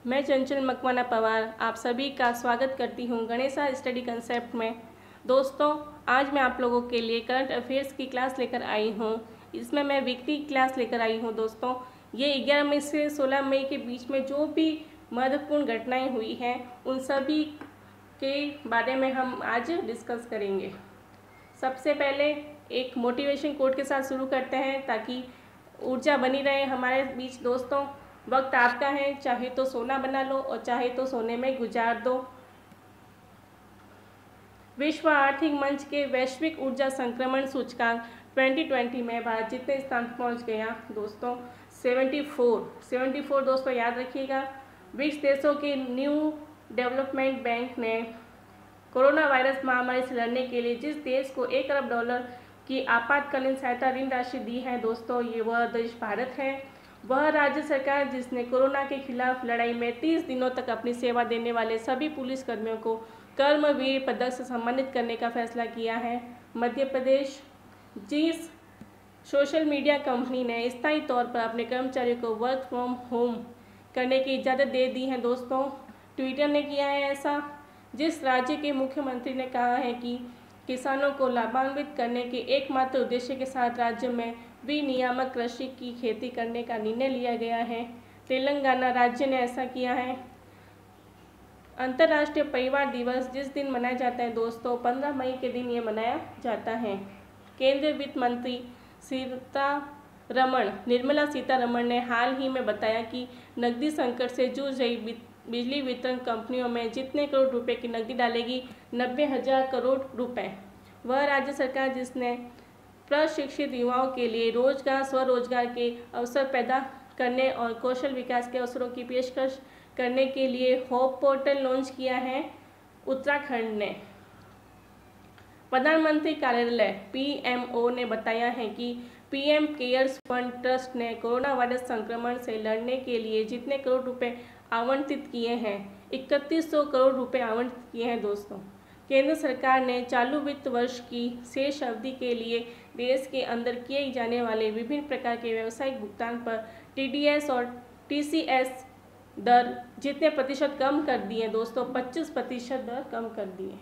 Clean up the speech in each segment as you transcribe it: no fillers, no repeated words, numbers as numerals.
मैं चंचल मकवाना पवार आप सभी का स्वागत करती हूँ गणेशा स्टडी कंसेप्ट में। दोस्तों, आज मैं आप लोगों के लिए करंट अफेयर्स की क्लास लेकर आई हूँ। इसमें मैं वीकली क्लास लेकर आई हूँ। दोस्तों, ये 11 मई से 16 मई के बीच में जो भी महत्वपूर्ण घटनाएं हुई हैं उन सभी के बारे में हम आज डिस्कस करेंगे। सबसे पहले एक मोटिवेशन कोट के साथ शुरू करते हैं ताकि ऊर्जा बनी रहे हमारे बीच। दोस्तों, वक्त आपका है, चाहे तो सोना बना लो और चाहे तो सोने में गुजार दो। विश्व आर्थिक मंच के वैश्विक ऊर्जा संक्रमण सूचकांक 2020 में भारत जितने स्थान पहुंच गया दोस्तों 74 दोस्तों याद रखिएगा। ब्रिक्स देशों के न्यू डेवलपमेंट बैंक ने कोरोना वायरस महामारी से लड़ने के लिए जिस देश को $1 अरब की आपातकालीन सहायता ऋण राशि दी है दोस्तों, ये वह देश भारत है। वह राज्य सरकार जिसने कोरोना के खिलाफ लड़ाई में 30 दिनों तक अपनी सेवा देने वाले सभी पुलिसकर्मियों को कर्मवीर पदक से सम्मानित करने का फैसला किया है, मध्य प्रदेश। जिस सोशल मीडिया कंपनी ने स्थायी तौर पर अपने कर्मचारियों को वर्क फ्रॉम होम करने की इजाज़त दे दी है दोस्तों, ट्विटर ने किया है ऐसा। जिस राज्य के मुख्यमंत्री ने कहा है कि किसानों को लाभान्वित करने के एकमात्र उद्देश्य के साथ राज्य में विनियामक कृषि की खेती करने का निर्णय लिया गया है, तेलंगाना राज्य ने ऐसा किया है। अंतर्राष्ट्रीय परिवार दिवस जिस दिन मनाया जाता है दोस्तों 15 मई के दिन ये मनाया जाता है। केंद्रीय वित्त मंत्री निर्मला सीतारमण ने हाल ही में बताया कि नकदी संकट से जूझ रही बिजली वितरण कंपनियों में जितने करोड़ रुपए की नकदी डालेगी 90,000 करोड़ रुपए। वह राज्य सरकार जिसने प्रशिक्षित युवाओं के लिए रोजगार स्वरोजगार के अवसर पैदा करने और कौशल विकास के अवसरों की पेशकश करने के लिए होप पोर्टल लॉन्च किया है, उत्तराखंड ने। प्रधानमंत्री कार्यालय PMO ने बताया है कि PM केयर्स फंड ट्रस्ट ने कोरोना वायरस संक्रमण से लड़ने के लिए जितने करोड़ रुपए आवंटित किए हैं 3100 करोड़ रुपए आवंटित किए हैं दोस्तों। केंद्र सरकार ने चालू वित्त वर्ष की शेष अवधि के लिए देश के अंदर किए जाने वाले विभिन्न प्रकार के व्यावसायिक भुगतान पर TDS और TCS दर जितने प्रतिशत कम कर दिए दोस्तों 25% दर कम कर दिए।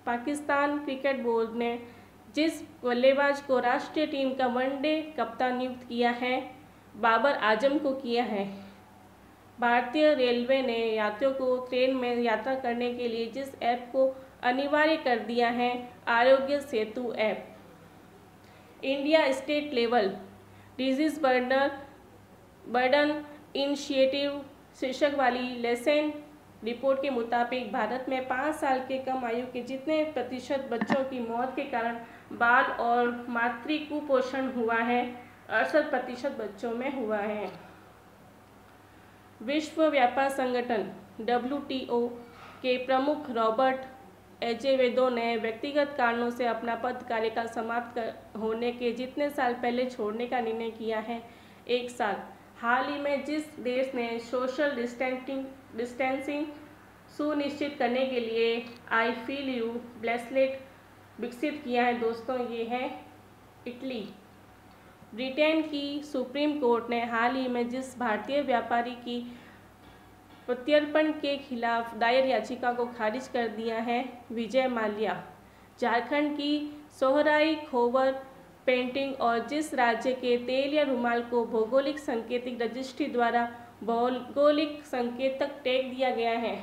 पाकिस्तान क्रिकेट बोर्ड ने जिस बल्लेबाज को राष्ट्रीय टीम का वनडे कप्तान नियुक्त किया है बाबर आजम को किया है। भारतीय रेलवे ने यात्रियों को ट्रेन में यात्रा करने के लिए जिस ऐप को अनिवार्य कर दिया है Aarogya Setu app. India state level disease burden initiative शीर्षक वाली लेसन रिपोर्ट के मुताबिक भारत में 5 साल के कम आयु के जितने प्रतिशत बच्चों की मौत के कारण बाल और मातृ कुपोषण हुआ है 68% बच्चों में हुआ है। विश्व व्यापार संगठन WTO के प्रमुख रॉबर्ट एजेवेदो ने व्यक्तिगत कारणों से अपना पद कार्यकाल समाप्त होने के जितने साल पहले छोड़ने का निर्णय किया है 1 साल। हाल ही में जिस देश ने सोशल डिस्टेंसिंग सुनिश्चित करने के लिए आई फील यू ब्रेसलेट विकसित किया है दोस्तों, ये है इटली। ब्रिटेन की सुप्रीम कोर्ट ने हाल ही में जिस भारतीय व्यापारी की प्रत्यर्पण के खिलाफ दायर याचिका को खारिज कर दिया है विजय माल्या। झारखंड की सोहराई खोवर पेंटिंग और जिस राज्य के तेल या रुमाल को भौगोलिक संकेतिक रजिस्ट्री द्वारा भौगोलिक संकेतक टैग दिया गया है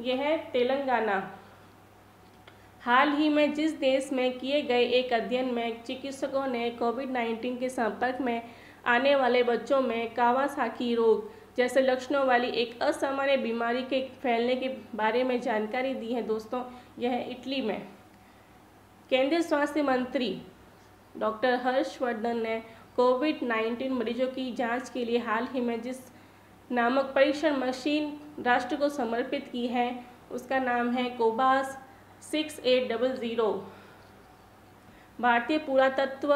यह है तेलंगाना। हाल ही में जिस देश में किए गए एक अध्ययन में चिकित्सकों ने कोविड-19 के संपर्क में आने वाले बच्चों में कावासाकी रोग जैसे लक्षणों वाली एक असामान्य बीमारी के फैलने के बारे में जानकारी दी है दोस्तों, यह है इटली में। केंद्रीय स्वास्थ्य मंत्री डॉक्टर हर्षवर्धन ने कोविड-19 मरीजों की जांच के लिए हाल ही में जिस नामक परीक्षण मशीन राष्ट्र को समर्पित की है उसका नाम है कोबास 6800। भारतीय पुरातत्व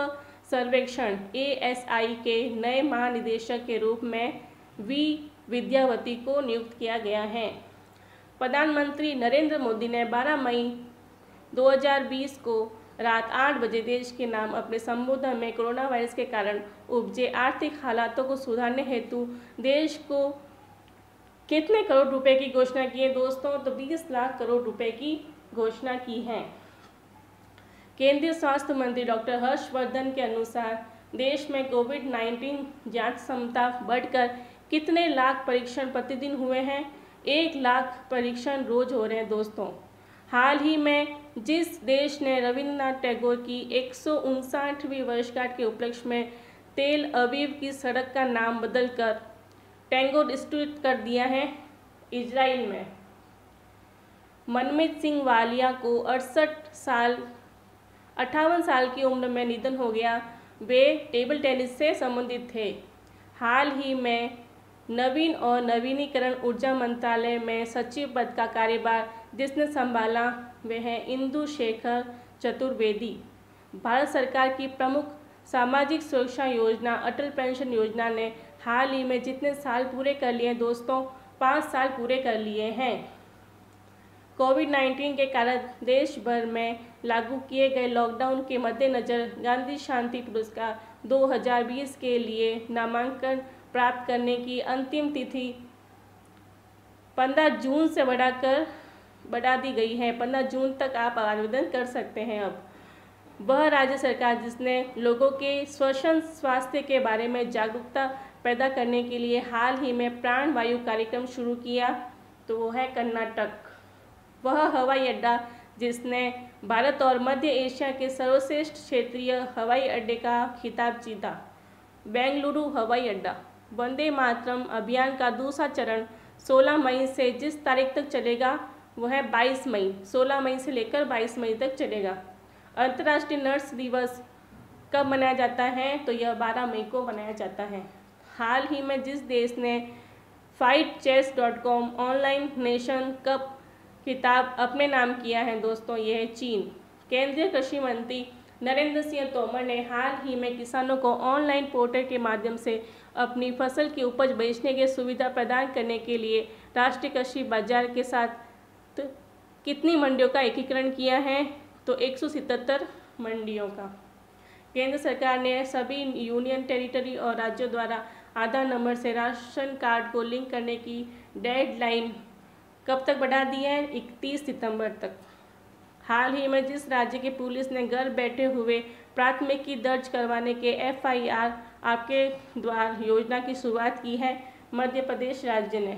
सर्वेक्षण ASI के नए महानिदेशक के रूप में V विद्यावती को नियुक्त किया गया है। प्रधानमंत्री नरेंद्र मोदी ने 12 मई 2020 को रात 8 बजे देश के नाम अपने संबोधन में कोरोना वायरस के कारण उपजे आर्थिक हालातों को सुधारने हेतु देश को कितने करोड़ रुपए की घोषणा की है दोस्तों? तो 20 लाख करोड़ रुपए की घोषणा की है। केंद्रीय स्वास्थ्य मंत्री डॉक्टर हर्षवर्धन के अनुसार देश में कोविड-19 जांच क्षमता बढ़कर कितने लाख परीक्षण प्रतिदिन हुए हैं? 1 लाख परीक्षण रोज हो रहे हैं दोस्तों। हाल ही में जिस देश ने रविन्द्रनाथ टैगोर की 159वीं वर्षगांठ के उपलक्ष्य में तेल अवीव की सड़क का नाम बदलकर टैगोर स्ट्रीट कर दिया है, इजराइल में मनमीत सिंह वालिया को 58 साल की उम्र में निधन हो गया। वे टेबल टेनिस से संबंधित थे। हाल ही में नवीन और नवीनीकरण ऊर्जा मंत्रालय में सचिव पद का कार्यभार जिसने संभाला वे हैं इंदु शेखर चतुर्वेदी। भारत सरकार की प्रमुख सामाजिक सुरक्षा योजना अटल पेंशन योजना ने हाल ही में जितने साल पूरे कर लिए दोस्तों, 5 साल पूरे कर लिए हैं। कोविड-19 के कारण देश भर में लागू किए गए लॉकडाउन के मद्देनज़र गांधी शांति पुरस्कार 2020 के लिए नामांकन प्राप्त करने की अंतिम तिथि 15 जून से बढ़ा दी गई है। 15 जून तक आप आवेदन कर सकते हैं। अब वह राज्य सरकार जिसने लोगों के श्वसन स्वास्थ्य के बारे में जागरूकता पैदा करने के लिए हाल ही में प्राण वायु कार्यक्रम शुरू किया, तो वो है कर्नाटक। वह हवाई अड्डा जिसने भारत और मध्य एशिया के सर्वश्रेष्ठ क्षेत्रीय हवाई अड्डे का खिताब जीता, बेंगलुरु हवाई अड्डा। वंदे मातरम अभियान का दूसरा चरण 16 मई से जिस तारीख तक चलेगा वह है 22 मई। 16 मई से लेकर 22 मई तक चलेगा। अंतर्राष्ट्रीय नर्स दिवस कब मनाया जाता है? तो यह 12 मई को मनाया जाता है। हाल ही में जिस देश ने fightchess.com ऑनलाइन नेशन कप खिताब अपने नाम किया है दोस्तों, यह है चीन। केंद्रीय कृषि मंत्री नरेंद्र सिंह तोमर ने हाल ही में किसानों को ऑनलाइन पोर्टल के माध्यम से अपनी फसल की उपज बेचने की सुविधा प्रदान करने के लिए राष्ट्रीय कृषि बाजार के साथ कितनी मंडियों का एकीकरण किया है? तो 177 मंडियों का। केंद्र सरकार ने सभी यूनियन टेरिटरी और राज्यों द्वारा आधार नंबर से राशन कार्ड को लिंक करने की डेडलाइन कब तक बढ़ा दी है? 31 सितंबर तक। हाल ही में जिस राज्य की पुलिस ने घर बैठे हुए प्राथमिकी दर्ज करवाने के FIR आपके द्वार योजना की शुरुआत की है, मध्य प्रदेश राज्य ने।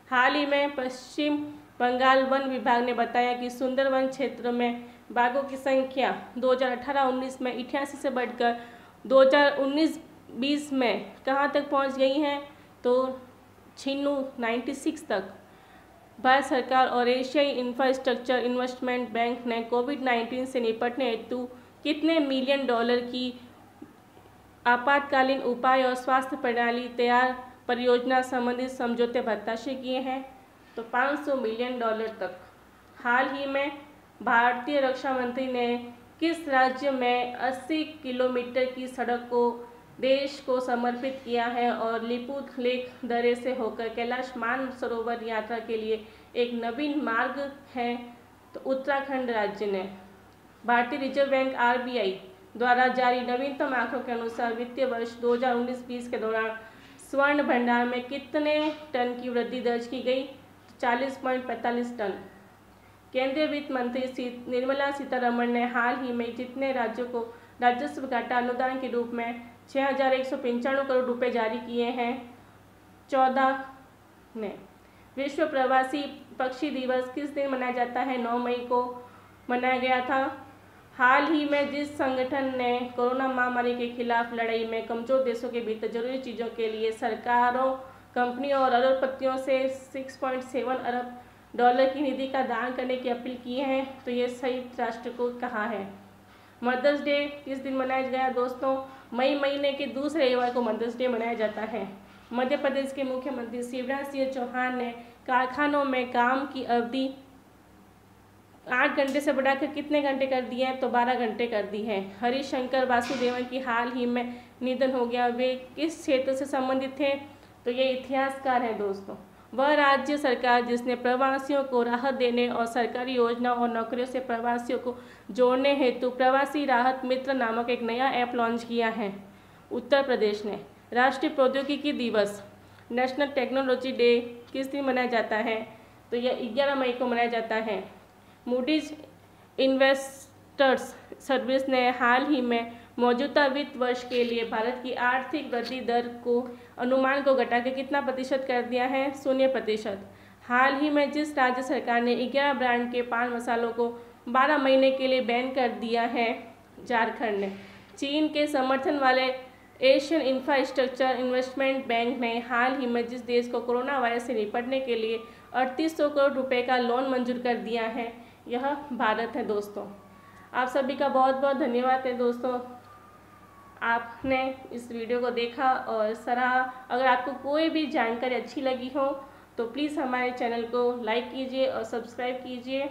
हाल ही में पश्चिम बंगाल वन विभाग ने बताया कि सुंदरवन क्षेत्र में बाघों की संख्या 2018-19 में 88 से बढ़कर 2019-20 में कहाँ तक पहुँच गई है? तो 96 तक। भारत सरकार और एशियाई इंफ्रास्ट्रक्चर इन्वेस्टमेंट बैंक ने कोविड-19 से निपटने हेतु कितने मिलियन डॉलर की आपातकालीन उपाय और स्वास्थ्य प्रणाली तैयार परियोजना संबंधित समझौते हस्ताक्षर किए हैं? तो 500 मिलियन डॉलर तक। हाल ही में भारतीय रक्षा मंत्री ने किस राज्य में 80 किलोमीटर की सड़क को देश को समर्पित किया है और लिपुलेख लेक दर्रे से होकर कैलाश मानसरोवर यात्रा के लिए एक नवीन मार्ग है? तो उत्तराखंड राज्य ने। भारतीय रिजर्व बैंक RBI द्वारा जारी नवीनतम आंकड़ों के अनुसार वित्तीय वर्ष 2019-20 के दौरान स्वर्ण भंडार में कितने टन की वृद्धि दर्ज की गई? 40.45 टन। केंद्रीय वित्त मंत्री निर्मला सीतारमण ने हाल ही में जितने राज्यों को राजस्व घाटा अनुदान के रूप में 6,195 करोड़ रुपए जारी किए हैं? 14 ने। विश्व प्रवासी पक्षी दिवस किस दिन मनाया जाता है? 9 मई को मनाया गया था। हाल ही में जिस संगठन ने कोरोना महामारी के खिलाफ लड़ाई में कमजोर देशों के भीतर जरूरी चीज़ों के लिए सरकारों, कंपनियों और अरबपतियों से 6.7 अरब डॉलर की निधि का दान करने की अपील की है, तो ये संयुक्त राष्ट्र को कहा है। मदर्स डे किस दिन मनाया गया दोस्तों? मई महीने के दूसरे रविवार को मदर्स डे मनाया जाता है। मध्य प्रदेश के मुख्यमंत्री शिवराज सिंह चौहान ने कारखानों में काम की अवधि 8 घंटे से बढ़ाकर कितने घंटे कर दिए हैं? तो 12 घंटे कर दी है। हरिशंकर वासुदेवन की हाल ही में निधन हो गया। वे किस क्षेत्र से संबंधित थे? तो ये इतिहासकार हैं दोस्तों। वह राज्य सरकार जिसने प्रवासियों को राहत देने और सरकारी योजनाओं और नौकरियों से प्रवासियों को जोड़ने हेतु प्रवासी राहत मित्र नामक एक नया ऐप लॉन्च किया है। उत्तर प्रदेश ने। राष्ट्रीय प्रौद्योगिकी दिवस नेशनल टेक्नोलॉजी डे किस दिन मनाया जाता है? तो यह 11 मई को मनाया जाता है। मूडीज इन्वेस्टर्स सर्विस ने हाल ही में मौजूदा वित्त वर्ष के लिए भारत की आर्थिक वृद्धि दर को अनुमान को घटाकर कितना प्रतिशत कर दिया है? 0%। हाल ही में जिस राज्य सरकार ने 11 ब्रांड के पान मसालों को 12 महीने के लिए बैन कर दिया है? झारखंड ने। चीन के समर्थन वाले एशियन इंफ्रास्ट्रक्चर इन्वेस्टमेंट बैंक ने हाल ही में जिस देश को कोरोना वायरस से निपटने के लिए 3800 करोड़ रुपए का लोन मंजूर कर दिया है? यह भारत है दोस्तों। आप सभी का बहुत बहुत धन्यवाद है दोस्तों, आपने इस वीडियो को देखा और सराहा। अगर आपको कोई भी जानकारी अच्छी लगी हो तो प्लीज़ हमारे चैनल को लाइक कीजिए और सब्सक्राइब कीजिए।